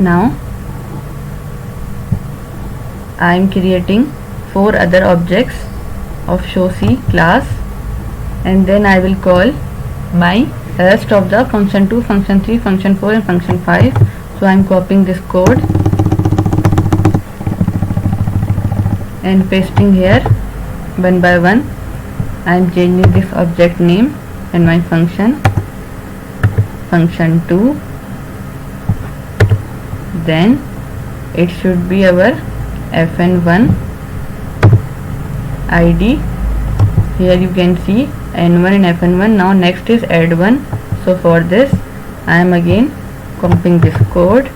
Now I am creating 4 other objects of showC class, and then I will call my rest of the function 2, function 3, function 4 and function 5. So I am copying this code and pasting here one by one. I am changing this object name and my function 2. Then it should be our fn1 id. Here you can see n1 and fn1. Now next is add1. So for this I am again copying this code.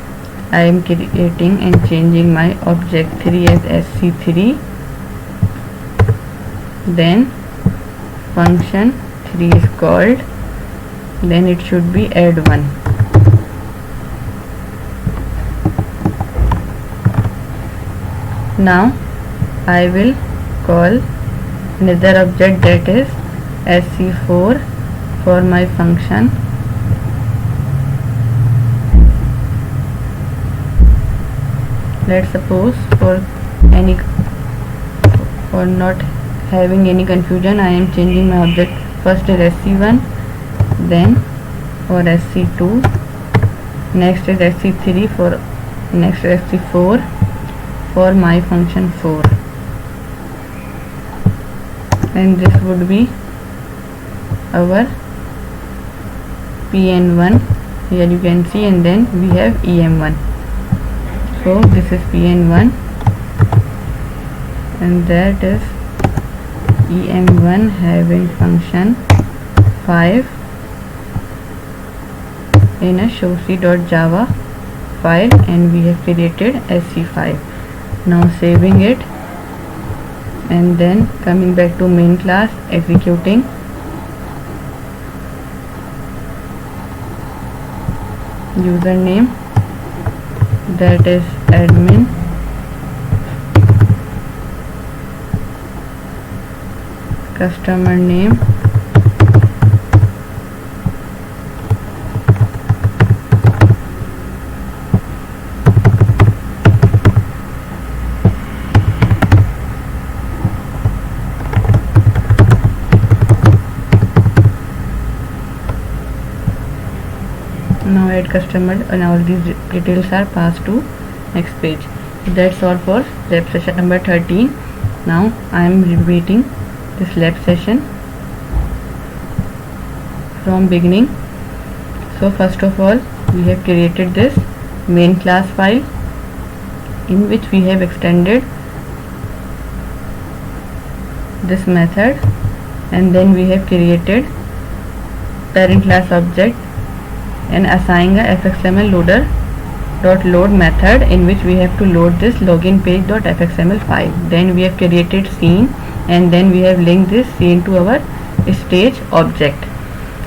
I am creating and changing my object 3 as sc3. Then function 3 is called. Then it should be add1. Now I will call another object, that is sc4, for my function. Let's suppose for not having any confusion, I am changing my object. First is sc1, then for sc2, next is sc3, for next is sc4 for my function 4, and this would be our pn1. Here you can see, and then we have em1. So this is pn1, and that is em1 having function 5 in a showc.java file, and we have created sc5. Now saving it and then coming back to main class, executing. Username, that is admin. Customer name, now add customer, and all these details are passed to next page. That's all for lab session number 13. Now I am repeating this lab session from beginning. So first of all, we have created this main class file in which we have extended this method, and then we have created parent class object and assign a fxml loader.load method in which we have to load this login page.fxml file. Then we have created scene, and then we have linked this scene to our stage object.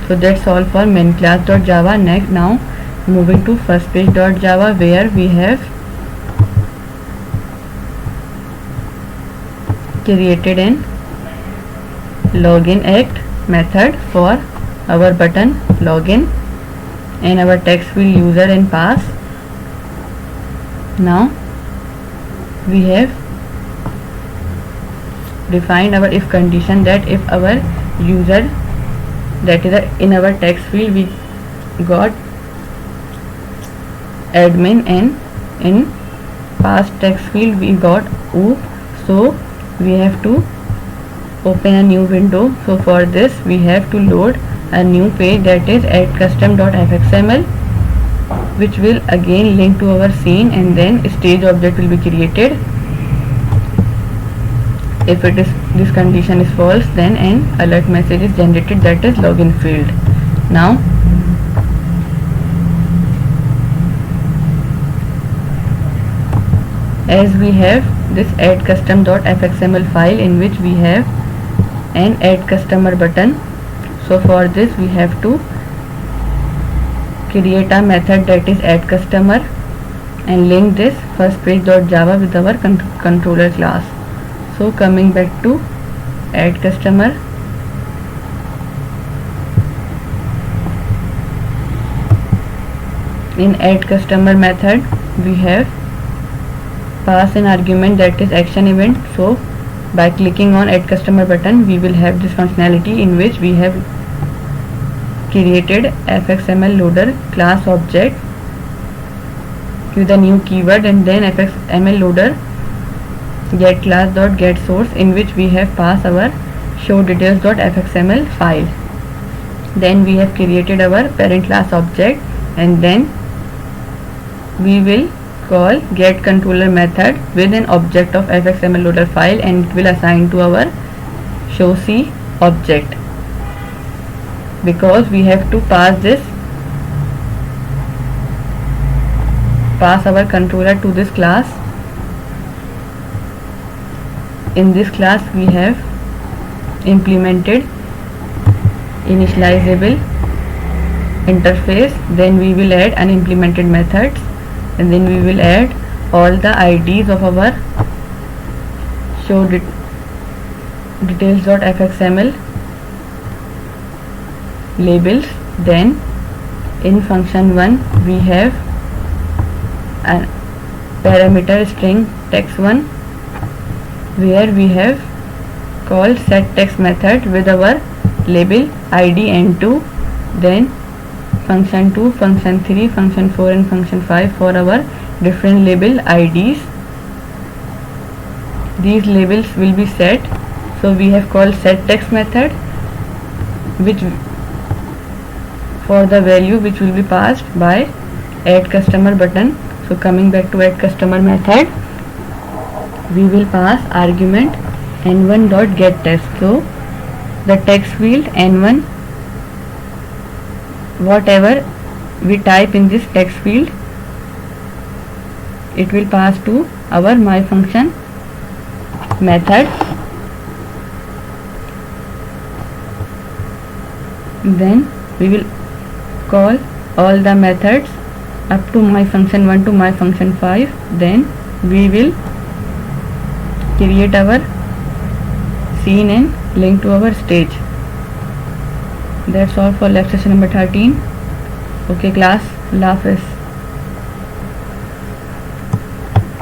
So that's all for main class.java. Next, now moving to first page.java, where we have created an login act method for our button login, and our text field user and pass. Now we have defined our if condition, that if our user, that is in our text field we got admin, and in past text field we got oop, so we have to open a new window. So for this we have to load a new page, that is add custom.fxml, which will again link to our scene, and then stage object will be created. If it is, this condition is false, then an alert message is generated, that is login field. Now as we have this add custom.fxml file in which we have an add customer button, so for this we have to create a method, that is add customer, and link this first page.java with our controller class. So coming back to add customer, In add customer method we have pass an argument that is action event. So by clicking on add customer button we will have this functionality in which we have created fxml loader class object with a new keyword, and then fxml loader get class dot get source in which we have passed our show details.fxml file. Then we have created our parent class object, and then we will call get controller method with an object of fxml loader file, and it will assign to our show C object, because we have to pass our controller to this class. In this class we have implemented initializable interface, then we will add unimplemented methods, and then we will add all the IDs of our show details.fxml labels. Then in function 1 we have a parameter string text1 where we have called set text method with our label id and 2. Then function 2, function 3, function 4 and function 5 for our different label IDs. These labels will be set, so we have called set text method which for the value which will be passed by add customer button. So coming back to add customer method, we will pass argument n1.getText. So the text field n1, whatever we type in this text field, it will pass to our myFunction method. Then we will call all the methods up to myFunction 1 to myFunction 5. Then we will create our scene and link to our stage. That's all for lab session number 13. Okay class, Allah Hafiz.